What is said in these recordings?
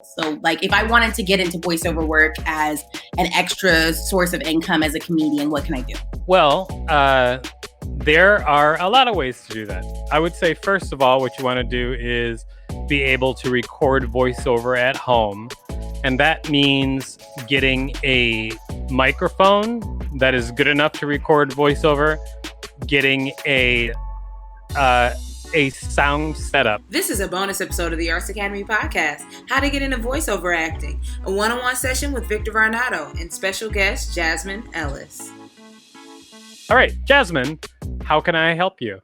So, like, if I wanted to get into voiceover work as an extra source of income as a comedian, what can I do? Well, there are a lot of ways to do that. I would say, first of all, what you want to do is be able to record voiceover at home. And that means getting a microphone that is good enough to record voiceover, getting a sound setup. This is a bonus episode of the Arts Academy podcast, How to Get into Voiceover Acting, a one-on-one session with Victor Varnado and special guest Jasmine Ellis. All right, Jasmine, how can I help you?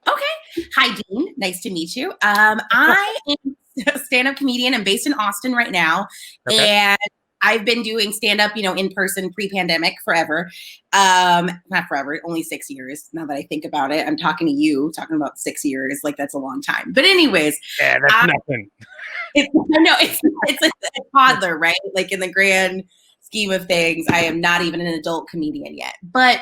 Okay. Hi, Dean. Nice to meet you. I am a stand-up comedian. I'm based in Austin right now, and I've been doing stand-up, in person pre-pandemic forever. Not forever, only 6 years. Now that I think about it, I'm talking to you, talking about 6 years, like that's a long time. But anyways, yeah, that's nothing. It's a toddler, right? Like in the grand scheme of things, I am not even an adult comedian yet. But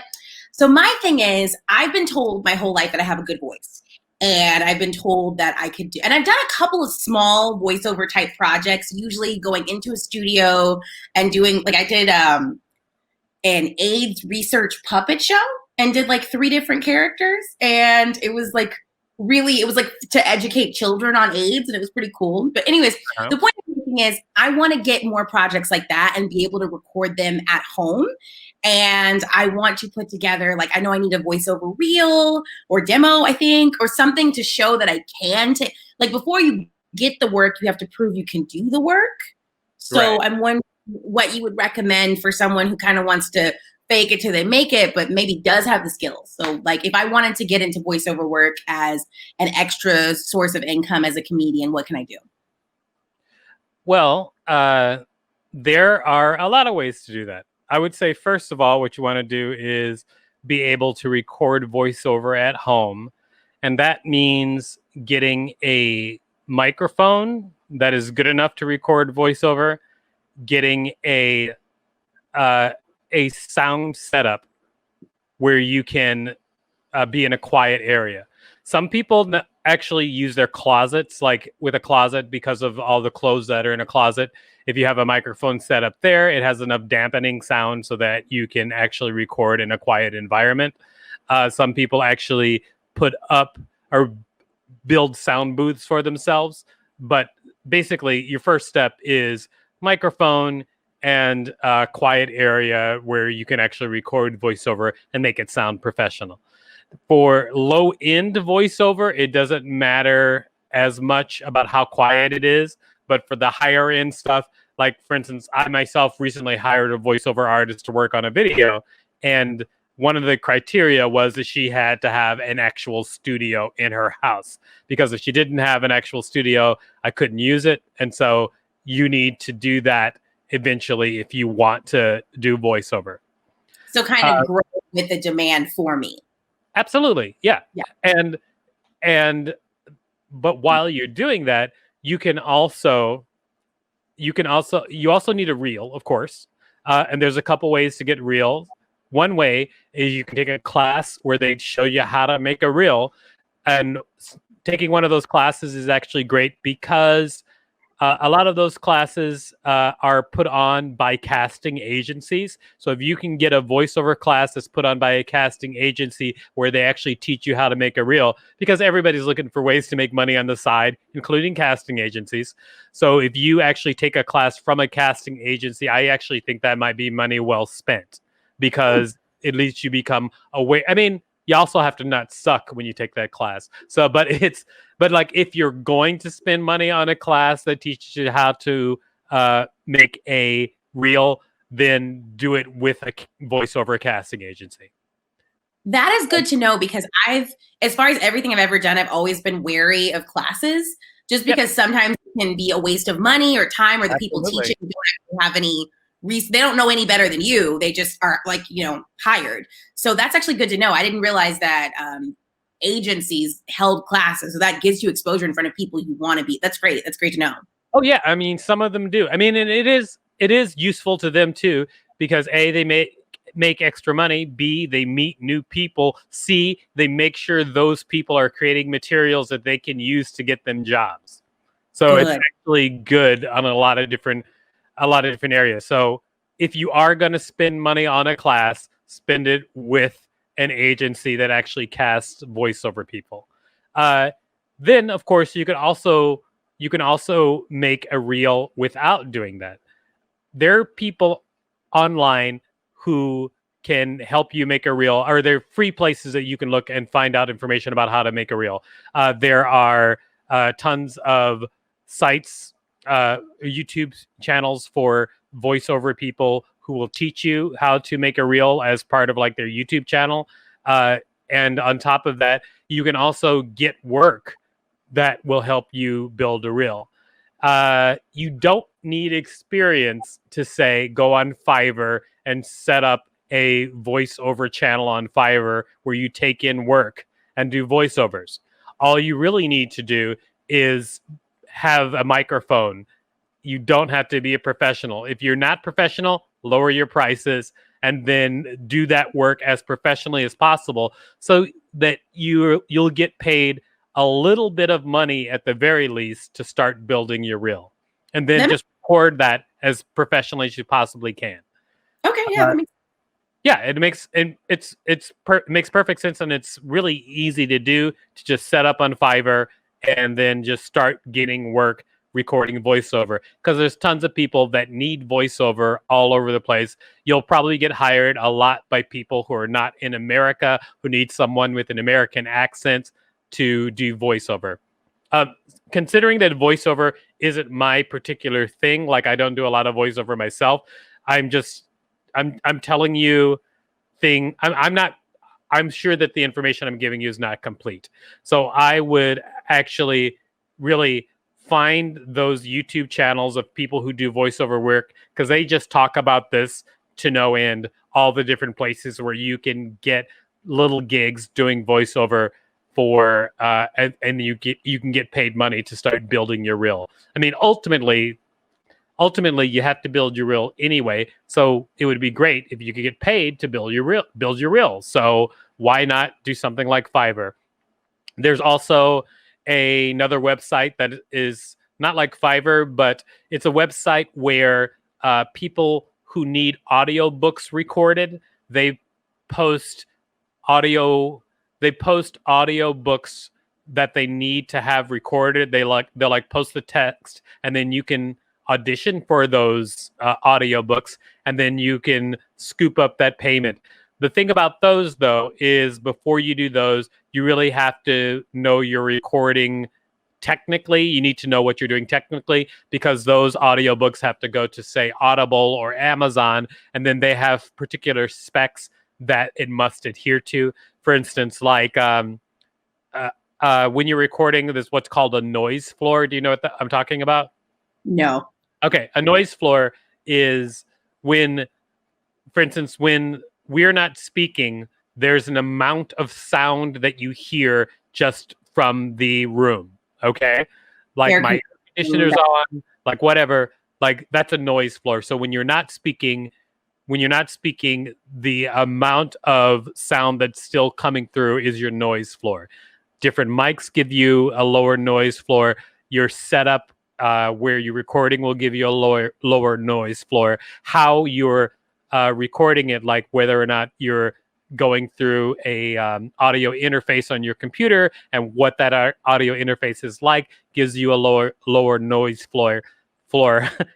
so my thing is, I've been told my whole life that I have a good voice. And I've been told that I could do, and I've done a couple of small voiceover type projects, usually going into a studio and doing, like I did an AIDS research puppet show and did like 3 different characters. And it was like to educate children on AIDS, and it was pretty cool. But anyways, The point I'm making is I want to get more projects like that and be able to record them at home. And I want to put together, like, I know I need a voiceover reel or demo, I think, or something to show that I can take. Like, before you get the work, you have to prove you can do the work. So I'm wondering what you would recommend for someone who kind of wants to fake it till they make it, but maybe does have the skills. So, like, if I wanted to get into voiceover work as an extra source of income as a comedian, what can I do? Well, there are a lot of ways to do that. I would say, first of all, what you want to do is be able to record voiceover at home. And that means getting a microphone that is good enough to record voiceover, getting a sound setup where you can be in a quiet area. Some people actually use their closets, like with a closet, because of all the clothes that are in a closet. If you have a microphone set up there, it has enough dampening sound so that you can actually record in a quiet environment. Some people actually put up or build sound booths for themselves. But basically, your first step is microphone and a quiet area where you can actually record voiceover and make it sound professional. For low-end voiceover, it doesn't matter as much about how quiet it is. But for the higher end stuff, like, for instance, I myself recently hired a voiceover artist to work on a video. And one of the criteria was that she had to have an actual studio in her house. Because if she didn't have an actual studio, I couldn't use it. And so you need to do that eventually if you want to do voiceover. So kind of grow with the demand for me. Absolutely. Yeah. But while you're doing that, you also need a reel, of course. And there's a couple ways to get reels. One way is you can take a class where they show you how to make a reel. And taking one of those classes is actually great because a lot of those classes are put on by casting agencies. So if you can get a voiceover class that's put on by a casting agency where they actually teach you how to make a reel, because everybody's looking for ways to make money on the side, including casting agencies. So if you actually take a class from a casting agency, I actually think that might be money well spent, because at least you become aware. I mean, you also have to not suck when you take that class. So, but like, if you're going to spend money on a class that teaches you how to make a reel, then do it with a voiceover casting agency. That is good to know, because as far as everything I've ever done, I've always been wary of classes, just because sometimes it can be a waste of money or time, or the people teaching don't have any they don't know any better than you. They just are hired. So that's actually good to know. I didn't realize that agencies held classes. So that gives you exposure in front of people you want to be. That's great. That's great to know. Oh yeah. I mean, some of them do. I mean, and it is useful to them too, because A, they make extra money. B, they meet new people. C, they make sure those people are creating materials that they can use to get them jobs. So it's Good. actually good on a lot of different areas. So if you are going to spend money on a class, spend it with an agency that actually casts voiceover people. Then of course you can also make a reel without doing that. There are people online who can help you make a reel, or there are free places that you can look and find out information about how to make a reel. There are tons of sites, YouTube channels for voiceover people who will teach you how to make a reel as part of like their YouTube channel. And on top of that, you can also get work that will help you build a reel. You don't need experience to say go on Fiverr and set up a voiceover channel on Fiverr where you take in work and do voiceovers. All you really need to do is have a microphone. You don't have to be a professional. If you're not professional, lower your prices and then do that work as professionally as possible so that you'll get paid a little bit of money at the very least to start building your reel, and then just record that as professionally as you possibly can. Okay, yeah, that makes yeah, it makes perfect sense, and it's really easy to do, to just set up on Fiverr and then just start getting work recording voiceover, because there's tons of people that need voiceover all over the place. You'll probably get hired a lot by people who are not in America, who need someone with an American accent to do voiceover. Considering that voiceover isn't my particular thing, like I don't do a lot of voiceover myself, I'm telling you I'm sure that the information I'm giving you is not complete. So I would actually really find those YouTube channels of people who do voiceover work, because they just talk about this to no end, all the different places where you can get little gigs doing voiceover for and you can get paid money to start building your reel. I mean, ultimately you have to build your reel anyway, so it would be great if you could get paid to build your reel. So why not do something like Fiverr? There's also another website that is not like Fiverr, but it's a website where people who need audiobooks recorded, they post audio audiobooks that they need to have recorded. They'll post the text, and then you can audition for those audiobooks, and then you can scoop up that payment. The thing about those, though, is before you do those, you really have to know your recording technically. You need to know what you're doing technically, because those audiobooks have to go to, say, Audible or Amazon, and then they have particular specs that it must adhere to. For instance, like when you're recording, there's what's called a noise floor. Do you know what I'm talking about? No. Okay, a noise floor is when, for instance, when we're not speaking, there's an amount of sound that you hear just from the room. Okay, like my air conditioner's on, like whatever, like that's a noise floor. So when you're not speaking, the amount of sound that's still coming through is your noise floor. Different mics give you a lower noise floor. Your setup where you're recording will give you a lower noise floor. How you're recording it, like whether or not you're going through a audio interface on your computer and what that audio interface is like, gives you a lower noise floor.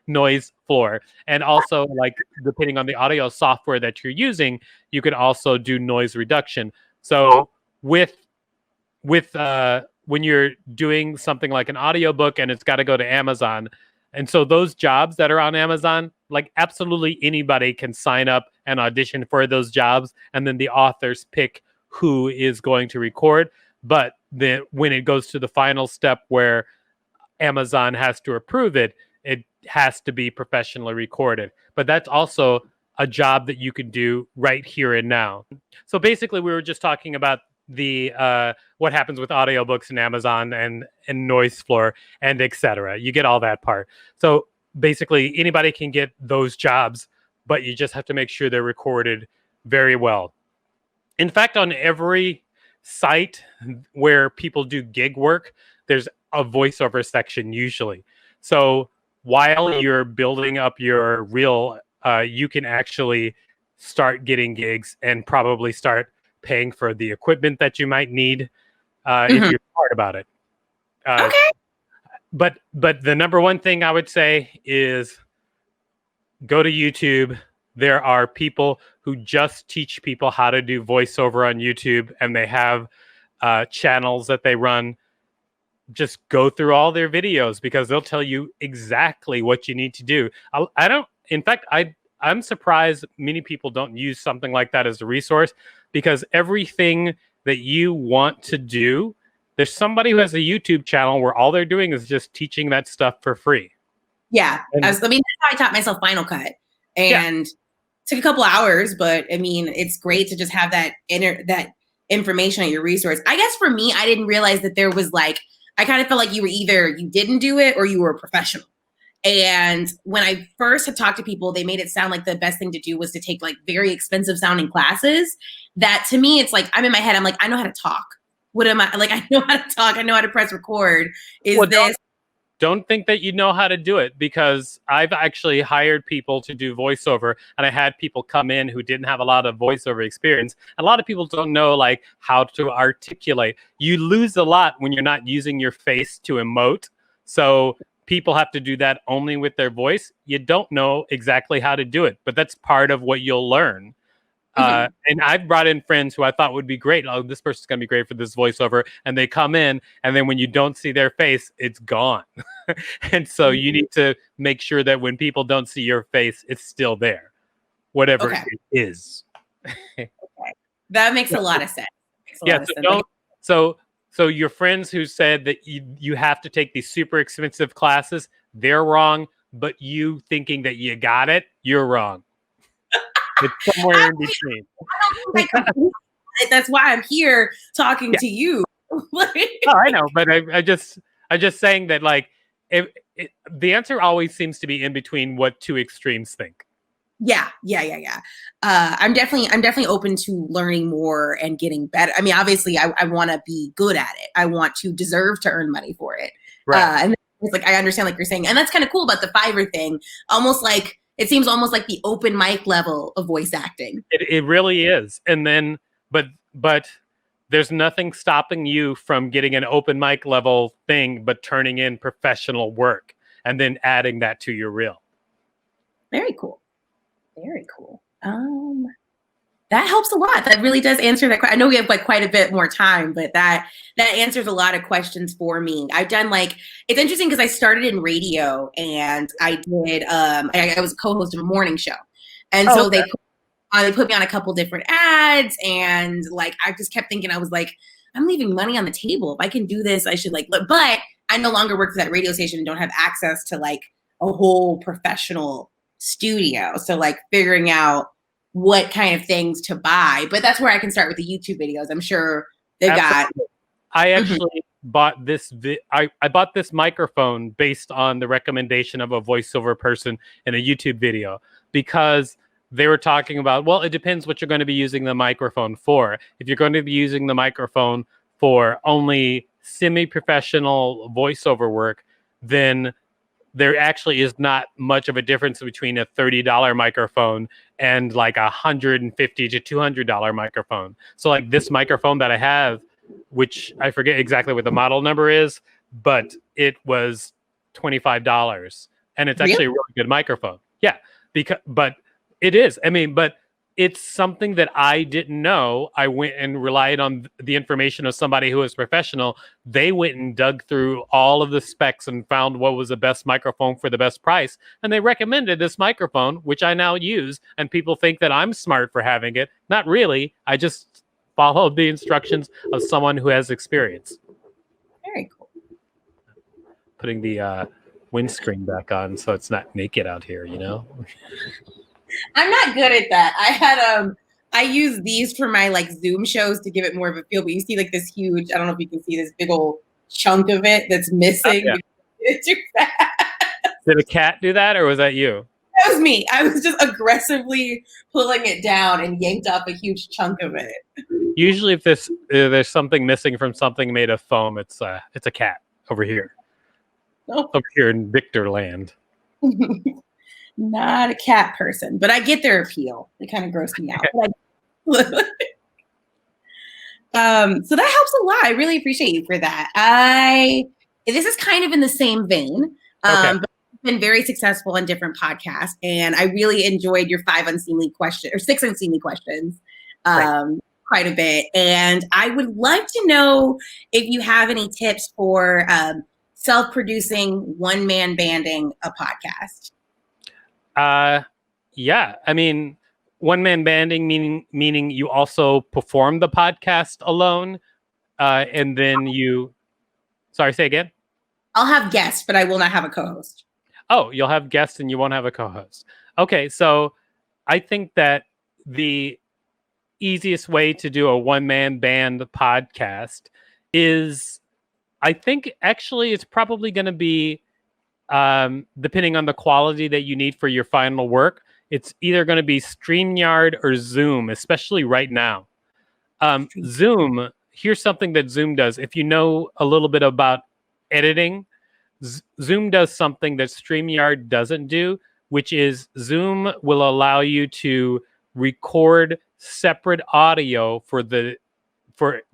Noise floor. And also, like, depending on the audio software that you're using, you can also do noise reduction. So with when you're doing something like an audiobook and it's got to go to Amazon, and so those jobs that are on Amazon, like absolutely anybody can sign up and audition for those jobs, and then the authors pick who is going to record. But then when it goes to the final step where Amazon has to approve it, it has to be professionally recorded. But that's also a job that you can do right here and now. So basically, we were just talking about the what happens with audiobooks and Amazon and noise floor and etc. You get all that part. So basically, anybody can get those jobs, but you just have to make sure they're recorded very well. In fact, on every site where people do gig work, there's a voiceover section usually. So while you're building up your reel, you can actually start getting gigs and probably start paying for the equipment that you might need if you're smart about it. Okay. But the number one thing I would say is go to YouTube. There are people who just teach people how to do voiceover on YouTube, and they have channels that they run. Just go through all their videos because they'll tell you exactly what you need to do. I don't, in fact, I'm surprised many people don't use something like that as a resource, because everything that you want to do, there's somebody who has a YouTube channel where all they're doing is just teaching that stuff for free. Yeah. That's how I taught myself Final Cut, and took a couple hours, but I mean, it's great to just have that information at your resource. I guess for me, I didn't realize that there was like, I kind of felt like you were either you didn't do it or you were a professional. And when I first had talked to people, they made it sound like the best thing to do was to take like very expensive sounding classes. That to me, it's like, I'm in my head, I'm like, I know how to talk. What am I like? I know how to talk. I know how to press record. Don't think that you know how to do it, because I've actually hired people to do voiceover, and I had people come in who didn't have a lot of voiceover experience. A lot of people don't know like how to articulate. You lose a lot when you're not using your face to emote. So people have to do that only with their voice. You don't know exactly how to do it, but that's part of what you'll learn. And I've brought in friends who I thought would be great. Oh, this person's going to be great for this voiceover. And they come in, and then when you don't see their face, it's gone. And so you need to make sure that when people don't see your face, it's still there, whatever it is. That makes a lot of sense. So your friends who said that you have to take these super expensive classes, they're wrong. But you thinking that you got it, you're wrong. It's somewhere in between. That's why I'm here talking to you. I know, but I just saying that like the answer always seems to be in between what two extremes think. Yeah. I'm definitely open to learning more and getting better. I mean, obviously, I want to be good at it. I want to deserve to earn money for it. Right. And it's like I understand, like you're saying, and that's kind of cool about the Fiverr thing. Almost like. It seems almost like the open mic level of voice acting. It really is. And then, but there's nothing stopping you from getting an open mic level thing, but turning in professional work and then adding that to your reel. Very cool. Very cool. That helps a lot. That really does answer that question. I know we have like quite a bit more time, but that answers a lot of questions for me. I've done like, it's interesting because I started in radio, and I did, I was a co-host of a morning show. And so they put me on a couple different ads, and like, I just kept thinking, I was like, I'm leaving money on the table. If I can do this, I should like, but I no longer work for that radio station and don't have access to like a whole professional studio. So like figuring out what kind of things to buy, but that's where I can start with the YouTube videos. I'm sure they've got. I actually bought this. I bought this microphone based on the recommendation of a voiceover person in a YouTube video, because they were talking about, well, it depends what you're going to be using the microphone for. If you're going to be using the microphone for only semi-professional voiceover work, then there actually is not much of a difference between a $30 microphone and like $150 to $200 microphone. So like this microphone that I have, which I forget exactly what the model number is, but it was $25, and it's actually a really good microphone. Yeah, but it is. I mean, but it's something that I didn't know. I went and relied on the information of somebody who was professional. They went and dug through all of the specs and found what was the best microphone for the best price. And they recommended this microphone, which I now use. And people think that I'm smart for having it. Not really. I just followed the instructions of someone who has experience. Very cool. Putting the windscreen back on so it's not naked out here, you know? I'm not good at that. I use these for my like Zoom shows to give it more of a feel, but you see like this huge, I don't know if you can see this big old chunk of it that's missing. Oh, yeah. Did a cat do that, or was that you? That was me. I was just aggressively pulling it down and yanked off a huge chunk of it. Usually if there's something missing from something made of foam, it's a cat over here. Oh. Over here in Victor land. Not a cat person, but I get their appeal. They kind of gross me out. So that helps a lot. I really appreciate you for that. This is kind of in the same vein, but I've been very successful in different podcasts, and I really enjoyed your 6 unseemly questions quite a bit. And I would like to know if you have any tips for self-producing, one-man banding a podcast. Yeah. I mean, one-man banding meaning you also perform the podcast alone, and then you. Sorry, say again. I'll have guests, but I will not have a co-host. Oh, you'll have guests and you won't have a co-host. Okay, so I think that the easiest way to do a one-man band podcast is, I think actually it's probably going to be, depending on the quality that you need for your final work, it's either going to be StreamYard or Zoom, especially right now. Zoom, here's something that Zoom does. If you know a little bit about editing, Zoom does something that StreamYard doesn't do, which is Zoom will allow you to record separate audio for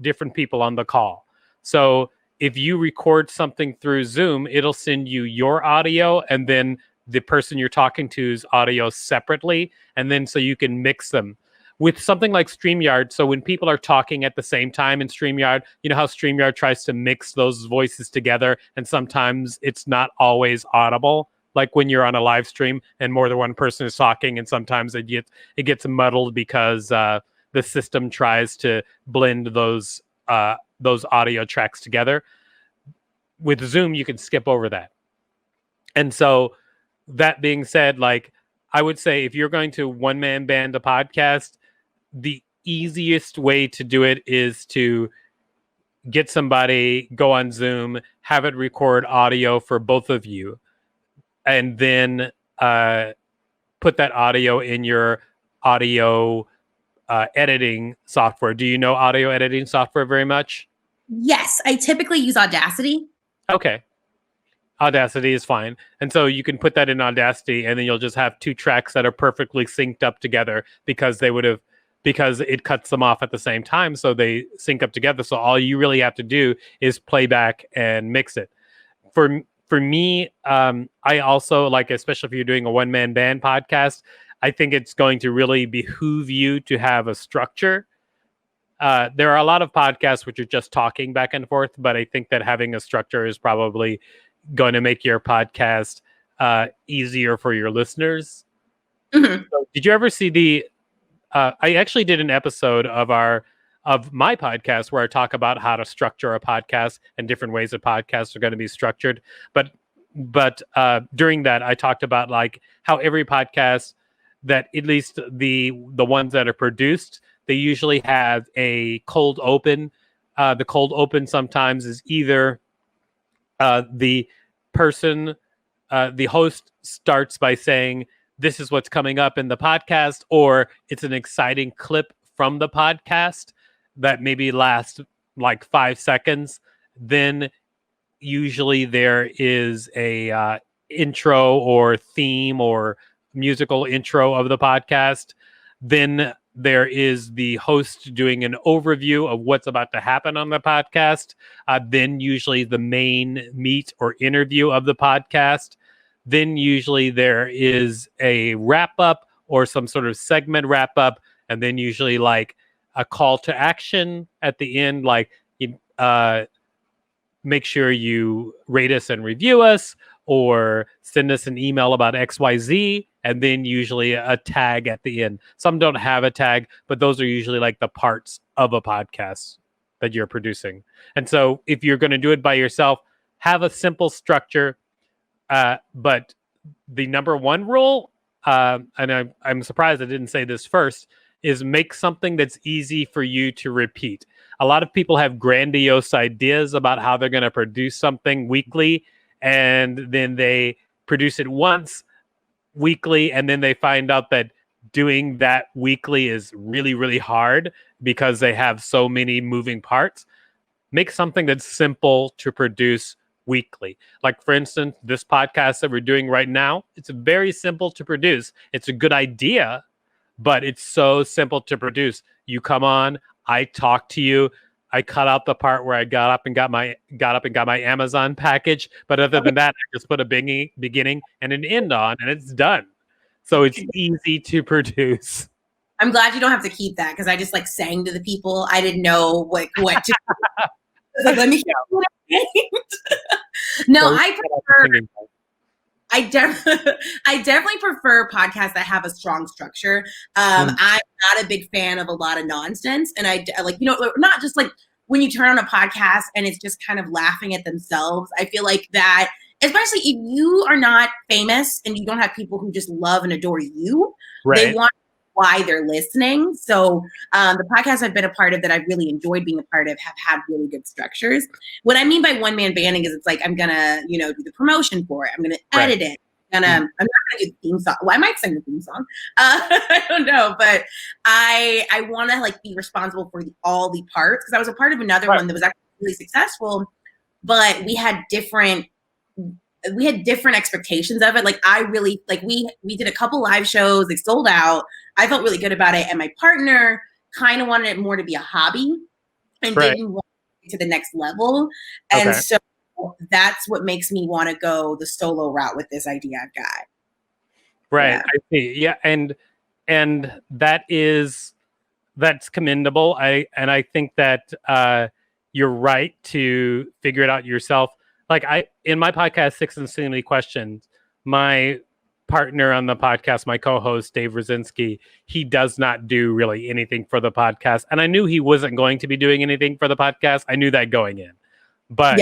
different people on the call. So if you record something through Zoom, it'll send you your audio and then the person you're talking to's audio separately, and then so you can mix them. With something like StreamYard, so when people are talking at the same time in StreamYard, you know how StreamYard tries to mix those voices together, and sometimes it's not always audible, like when you're on a live stream and more than one person is talking, and sometimes it gets muddled because the system tries to blend those audio tracks together. With Zoom, you can skip over that. And so that being said, like, I would say if you're going to one-man band a podcast, the easiest way to do it is to get somebody, go on Zoom, have it record audio for both of you, and then put that audio in your audio editing software. Do you know audio editing software very much? Yes, I typically use Audacity. Okay. Audacity is fine. And so you can put that in Audacity, and then you'll just have two tracks that are perfectly synced up together because it cuts them off at the same time. So they sync up together. So all you really have to do is play back and mix it. For me, I also like, especially if you're doing a one-man band podcast, I think it's going to really behoove you to have a structure. There are a lot of podcasts which are just talking back and forth, but I think that having a structure is probably going to make your podcast easier for your listeners. Mm-hmm. So did you ever see I actually did an episode of my podcast where I talk about how to structure a podcast and different ways that podcasts are going to be structured. But during that, I talked about like how every podcast, that at least the ones that are produced, they usually have a cold open. The cold open sometimes is either the host starts by saying, this is what's coming up in the podcast, or it's an exciting clip from the podcast that maybe lasts like 5 seconds. Then usually there is a intro or theme or musical intro of the podcast. Then there is the host doing an overview of what's about to happen on the podcast. Then usually the main meat or interview of the podcast. Then usually there is a wrap up or some sort of segment wrap up. And then usually like a call to action at the end, like make sure you rate us and review us, or send us an email about XYZ, and then usually a tag at the end. Some don't have a tag, but those are usually like the parts of a podcast that you're producing. And so if you're going to do it by yourself, have a simple structure. But the number one rule, and I'm surprised I didn't say this first, is make something that's easy for you to repeat. A lot of people have grandiose ideas about how they're going to produce something weekly, and then they produce it once weekly, and then they find out that doing that weekly is really, really hard because they have so many moving parts. Make something that's simple to produce weekly. Like, for instance, this podcast that we're doing right now, it's very simple to produce. It's a good idea, but it's so simple to produce. You come on, I talk to you. I cut out the part where I got up and got my Amazon package. But other than that, I just put a beginning and an end on, and it's done. So it's easy to produce. I'm glad you don't have to keep that, because I just like sang to the people. I didn't know what to do. Like, let me hear what I named. No, I definitely prefer podcasts that have a strong structure. I'm not a big fan of a lot of nonsense, and I like, not just like when you turn on a podcast and it's just kind of laughing at themselves. I feel like that, especially if you are not famous and you don't have people who just love and adore you, they want why they're listening. So the podcasts I've been a part of that I've really enjoyed being a part of have had really good structures. What I mean by one-man banding is it's like, I'm gonna, do the promotion for it. I'm gonna edit it. I'm not gonna do the theme song. Well, I might sing the theme song. I don't know, but I want to like be responsible for all the parts, because I was a part of another one that was actually really successful, but we had different expectations of it. Like, I really, like, we did a couple live shows, they sold out. I felt really good about it. And my partner kind of wanted it more to be a hobby and didn't want it to the next level. And so that's what makes me want to go the solo route with this idea I've got. Right. Yeah. I see. Yeah. And that's commendable. I think that you're right to figure it out yourself. Like, in my podcast, Six Insanely Questions, my partner on the podcast, my co-host, Dave Rosinski, he does not do really anything for the podcast. And I knew he wasn't going to be doing anything for the podcast. I knew that going in. But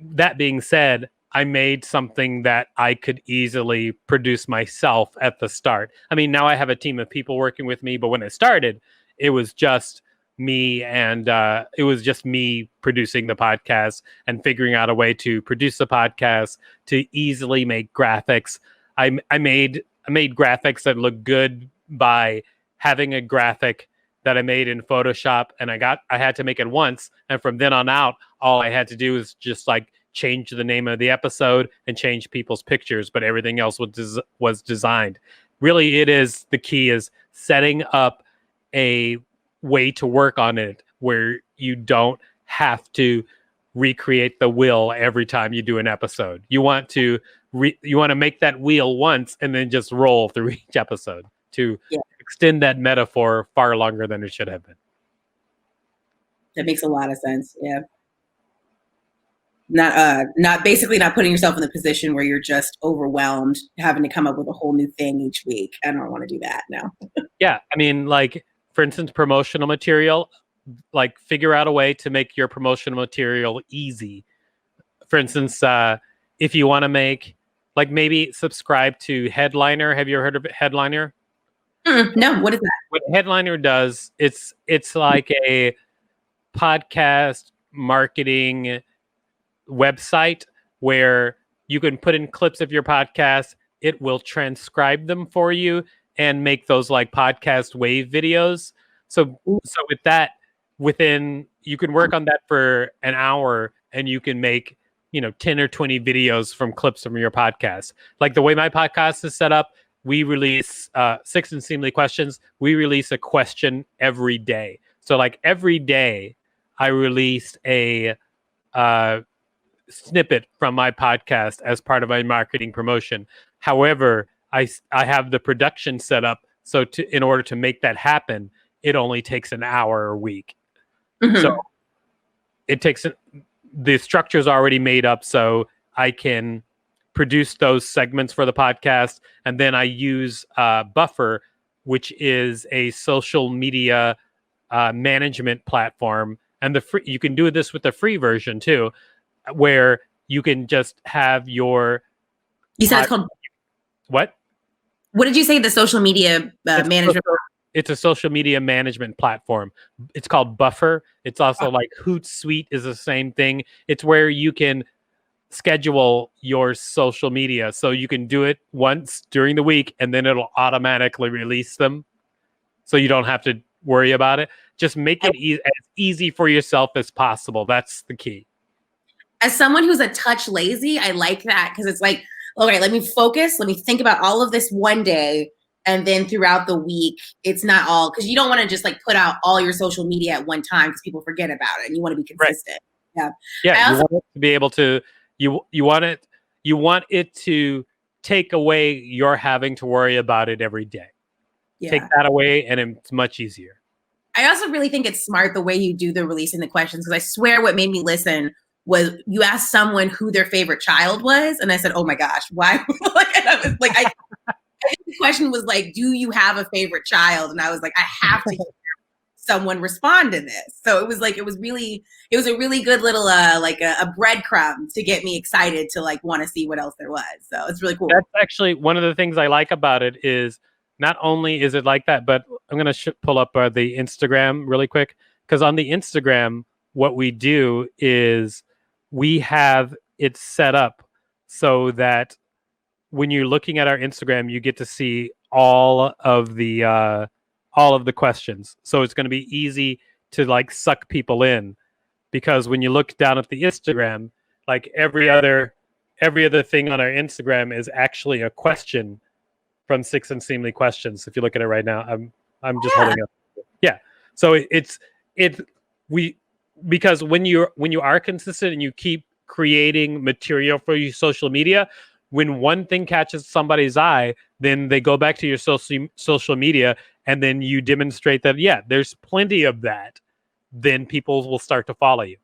that being said, I made something that I could easily produce myself at the start. I mean, now I have a team of people working with me, but when it started, it was just me, and it was just me producing the podcast and figuring out a way to produce the podcast, to easily make graphics. I made graphics that look good by having a graphic that I made in Photoshop, and I had to make it once, and from then on out, all I had to do was just like change the name of the episode and change people's pictures, but everything else was designed. Really, the key is setting up a way to work on it where you don't have to recreate the wheel every time you do an episode. You want to make that wheel once and then just roll through each episode to extend that metaphor far longer than it should have been. That makes a lot of sense. Yeah. Not putting yourself in the position where you're just overwhelmed, having to come up with a whole new thing each week. I don't want to do that now. Yeah. I mean, like, for instance, promotional material, like, figure out a way to make your promotional material easy. For instance, if you want to make, like, maybe subscribe to Headliner. Have you ever heard of Headliner? No, what is that? What Headliner does, it's like a podcast marketing website where you can put in clips of your podcast. It will transcribe them for you and make those like podcast wave videos. So with that, you can work on that for an hour, and you can make 10 or 20 videos from clips from your podcast. Like, the way my podcast is set up, we release Six Insanely Questions. We release a question every day. So like every day, I release a snippet from my podcast as part of my marketing promotion. However, I have the production set up so in order to make that happen, it only takes an hour a week. Mm-hmm. So it takes the structure's already made up, so I can produce those segments for the podcast, and then I use Buffer, which is a social media management platform, and you can do this with the free version too, where you can just have your. You said it's called what? What did you say? The social media management. It's a social media management platform. It's called Buffer. It's also like Hootsuite is the same thing. It's where you can schedule your social media, so you can do it once during the week, and then it'll automatically release them, so you don't have to worry about it. Just make it as easy for yourself as possible. That's the key. as someone who's a touch lazy, I like that because it's like, all right, let me focus. Let me think about all of this one day. And then throughout the week, it's not all, because you don't want to just like put out all your social media at one time because people forget about it and you want to be consistent. Right. Yeah. You want it to be able to, you want it to take away your having to worry about it every day. Yeah. Take that away and it's much easier. I also really think it's smart the way you do the releasing the questions, because I swear what made me listen was you asked someone who their favorite child was, and I said, "Oh my gosh, why?" I was like, I think the question was like, "Do you have a favorite child?" And I was like, I have to hear someone respond to this. So it was like, it was a really good little like a breadcrumb to get me excited to like want to see what else there was. So it's really cool. That's actually one of the things I like about it is not only is it like that, but I'm going to pull up the Instagram really quick, because on the Instagram, what we do is we have it set up so that when you're looking at our Instagram, you get to see all of the questions. So it's going to be easy to like suck people in, because when you look down at the Instagram, like every other thing on our Instagram is actually a question from Six Unseemly Questions. If you look at it right now, I'm just holding up. Yeah. So because when you are consistent and you keep creating material for your social media, when one thing catches somebody's eye, then they go back to your social media, and then you demonstrate that, yeah, there's plenty of that. Then people will start to follow you.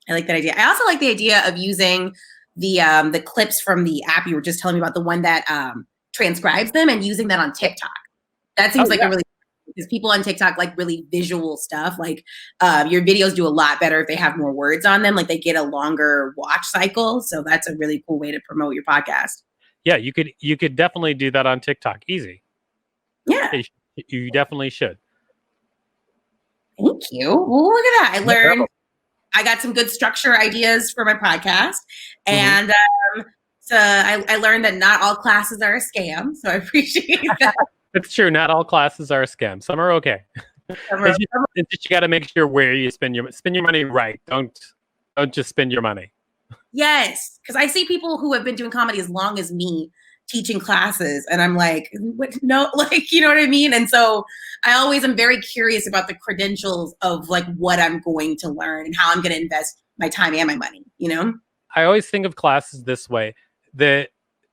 I like that idea. I also like the idea of using the clips from the app you were just telling me about, the one that transcribes them, and using that on TikTok. That seems like a really, because people on TikTok like really visual stuff. Like your videos do a lot better if they have more words on them. Like they get a longer watch cycle. So that's a really cool way to promote your podcast. Yeah, you could definitely do that on TikTok. Easy. Yeah. You definitely should. Thank you. Well, look at that. I learned. I got some good structure ideas for my podcast. And so I learned that not all classes are a scam. So I appreciate that. It's true. Not all classes are a scam. Some are okay. You got to make sure where you spend your money right. Don't just spend your money. Yes. Because I see people who have been doing comedy as long as me teaching classes, and I'm like, what? No, like, you know what I mean? And so I always am very curious about the credentials of like what I'm going to learn and how I'm going to invest my time and my money, you know? I always think of classes this way, that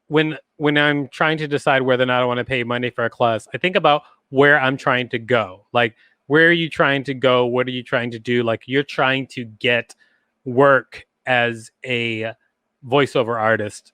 when I'm trying to decide whether or not I want to pay money for a class, I think about where I'm trying to go. Like, where are you trying to go? What are you trying to do? Like, you're trying to get work as a voiceover artist.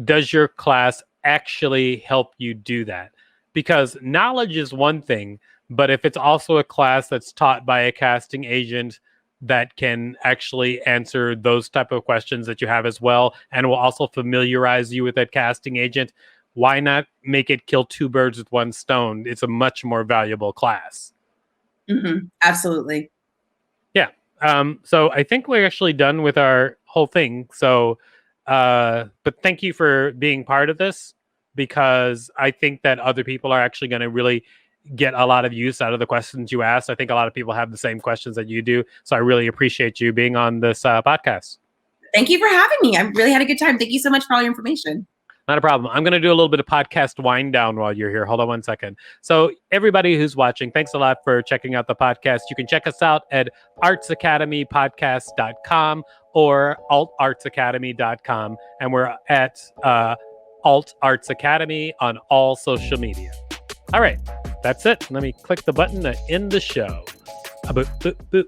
Does your class actually help you do that? Because knowledge is one thing, but if it's also a class that's taught by a casting agent that can actually answer those type of questions that you have as well, and will also familiarize you with that casting agent, why not make it kill two birds with one stone? It's a much more valuable class. Absolutely. Yeah. So I think we're actually done with our whole thing. So, but thank you for being part of this, because I think that other people are actually going to really get a lot of use out of the questions you asked. I think a lot of people have the same questions that you do. So I really appreciate you being on this podcast. Thank you for having me. I really had a good time. Thank you so much for all your information. Not a problem. I'm going to do a little bit of podcast wind down while you're here. Hold on one second. So everybody who's watching, thanks a lot for checking out the podcast. You can check us out at artsacademypodcast.com or altartsacademy.com. And we're at Alt Arts Academy on all social media. All right. That's it. Let me click the button to end the show. Boop, boop, boop.